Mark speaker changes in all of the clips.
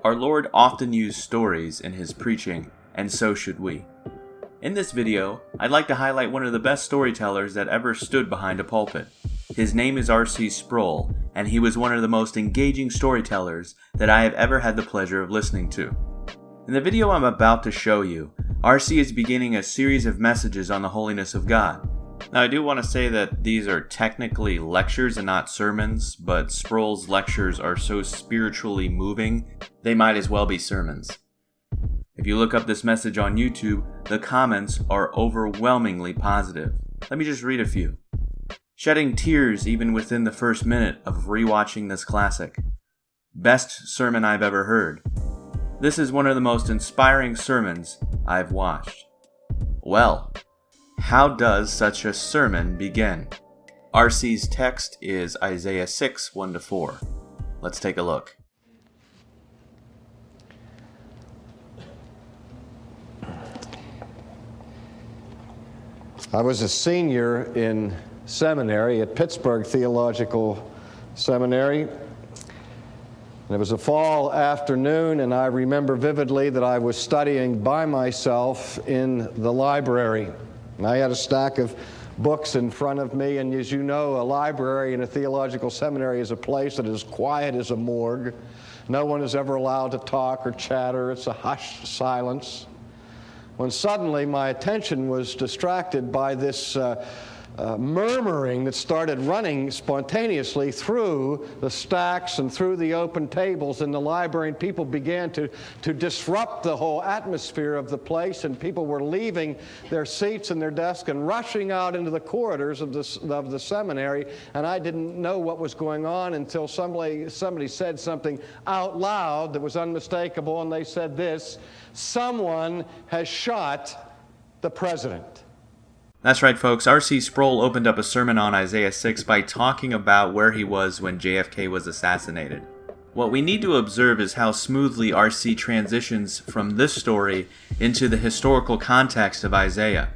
Speaker 1: Our Lord often used stories in His preaching, and so should we. In this video, I'd like to highlight one of the best storytellers that ever stood behind a pulpit. His name is R.C. Sproul, and he was one of the most engaging storytellers that I have ever had the pleasure of listening to. In the video I'm about to show you, R.C. is beginning a series of messages on the holiness of God. Now, I do want to say that these are technically lectures and not sermons, but Sproul's lectures are so spiritually moving, they might as well be sermons. If you look up this message on YouTube, the comments are overwhelmingly positive. Let me just read a few. Shedding tears even within the first minute of rewatching this classic. Best sermon I've ever heard. This is one of the most inspiring sermons I've watched. Well, how does such a sermon begin? R.C.'s text is Isaiah 6, 1-4. Let's take a look.
Speaker 2: I was a senior in seminary at Pittsburgh Theological Seminary. And it was a fall afternoon, and I remember vividly that I was studying by myself in the library. And I had a stack of books in front of me, and as you know, a library in a theological seminary is a place that is quiet as a morgue. No one is ever allowed to talk or chatter. It's a hushed silence. When suddenly my attention was distracted by this murmuring that started running spontaneously through the stacks and through the open tables in the library, and people began to disrupt the whole atmosphere of the place, and people were leaving their seats and their desks and rushing out into the corridors of the seminary, and I didn't know what was going on until somebody said something out loud that was unmistakable, and they said this: "Someone has shot the president."
Speaker 1: That's right, folks. R.C. Sproul opened up a sermon on Isaiah 6 by talking about where he was when JFK was assassinated. What we need to observe is how smoothly R.C. transitions from this story into the historical context of Isaiah.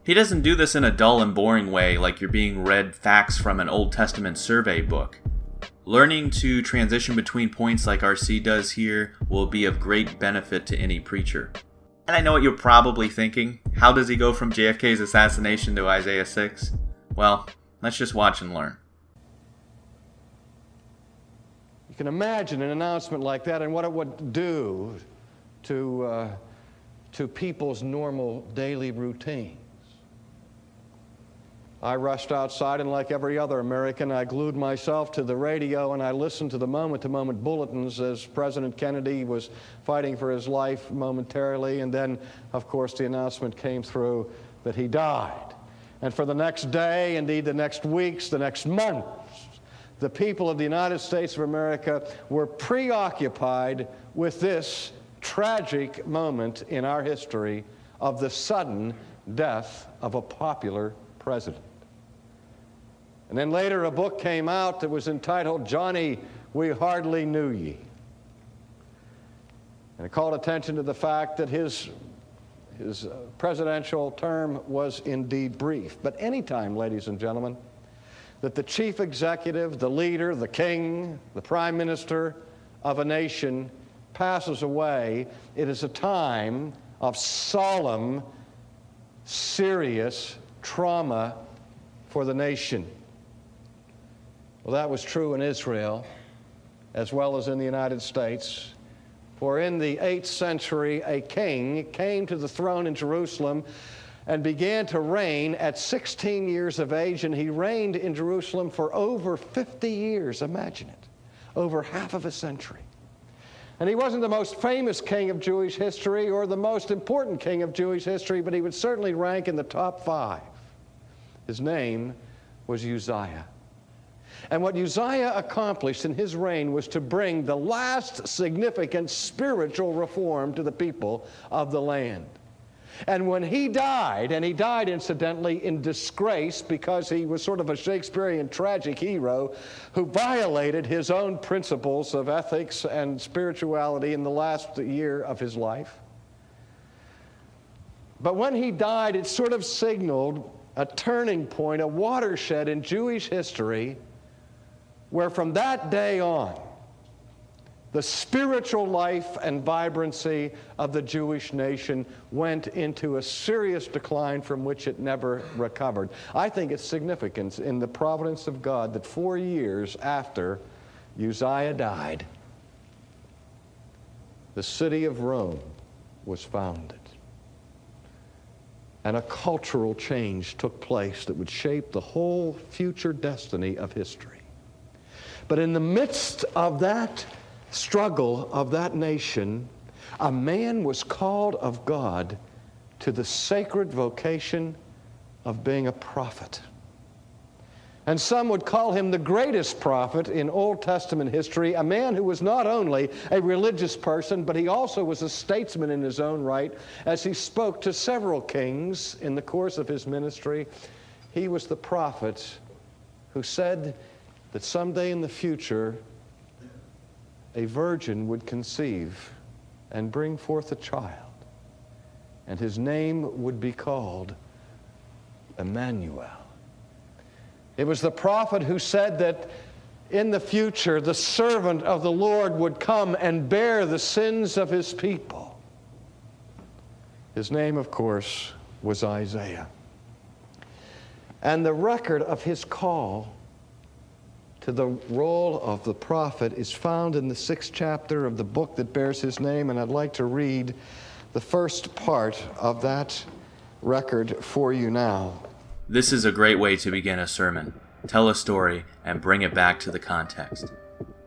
Speaker 1: He doesn't do this in a dull and boring way like you're being read facts from an Old Testament survey book. Learning to transition between points like R.C. does here will be of great benefit to any preacher. And I know what you're probably thinking. How does he go from JFK's assassination to Isaiah 6? Well, let's just watch and learn.
Speaker 2: You can imagine an announcement like that and what it would do to people's normal daily routines. I rushed outside, and like every other American, I glued myself to the radio and I listened to the moment-to-moment bulletins as President Kennedy was fighting for his life momentarily, and then, of course, the announcement came through that he died. And for the next day, indeed the next weeks, the next months, the people of the United States of America were preoccupied with this tragic moment in our history of the sudden death of a popular president. And then later a book came out that was entitled "Johnny, We Hardly Knew Ye." And it called attention to the fact that his presidential term was indeed brief. But anytime, ladies and gentlemen, that the chief executive, the leader, the king, the prime minister of a nation passes away, it is a time of solemn, serious trauma for the nation. Well, that was true in Israel as well as in the United States. For in the 8th century, a king came to the throne in Jerusalem and began to reign at 16 years of age, and he reigned in Jerusalem for over 50 years. Imagine it, over half of a century. And he wasn't the most famous king of Jewish history or the most important king of Jewish history, but he would certainly rank in the top 5. His name was Uzziah. And what Uzziah accomplished in his reign was to bring the last significant spiritual reform to the people of the land. And when he died, and he died incidentally in disgrace because he was sort of a Shakespearean tragic hero who violated his own principles of ethics and spirituality in the last year of his life. But when he died, it sort of signaled a turning point, a watershed in Jewish history, where from that day on, the spiritual life and vibrancy of the Jewish nation went into a serious decline from which it never recovered. I think it's significant in the providence of God that 4 years after Uzziah died, the city of Rome was founded. And a cultural change took place that would shape the whole future destiny of history. But in the midst of that struggle of that nation, a man was called of God to the sacred vocation of being a prophet. And some would call him the greatest prophet in Old Testament history, a man who was not only a religious person, but he also was a statesman in his own right, as he spoke to several kings in the course of his ministry. He was the prophet who said that someday in the future, a virgin would conceive and bring forth a child, and his name would be called Emmanuel. It was the prophet who said that in the future the servant of the Lord would come and bear the sins of his people. His name, of course, was Isaiah. And the record of his call to the role of the prophet is found in the 6th chapter of the book that bears his name, and I'd like to read the first part of that record for you now.
Speaker 1: This is a great way to begin a sermon. Tell a story and bring it back to the context.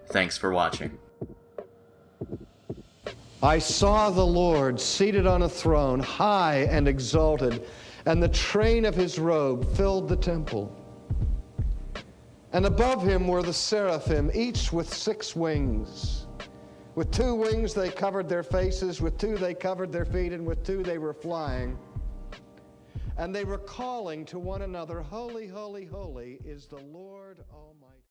Speaker 1: Thanks for watching.
Speaker 2: I saw the Lord seated on a throne, high and exalted, and the train of his robe filled the temple. And above him were the seraphim, each with 6 wings. With 2 wings they covered their faces, with 2 they covered their feet, and with 2 they were flying. And they were calling to one another, "Holy, holy, holy is the Lord Almighty."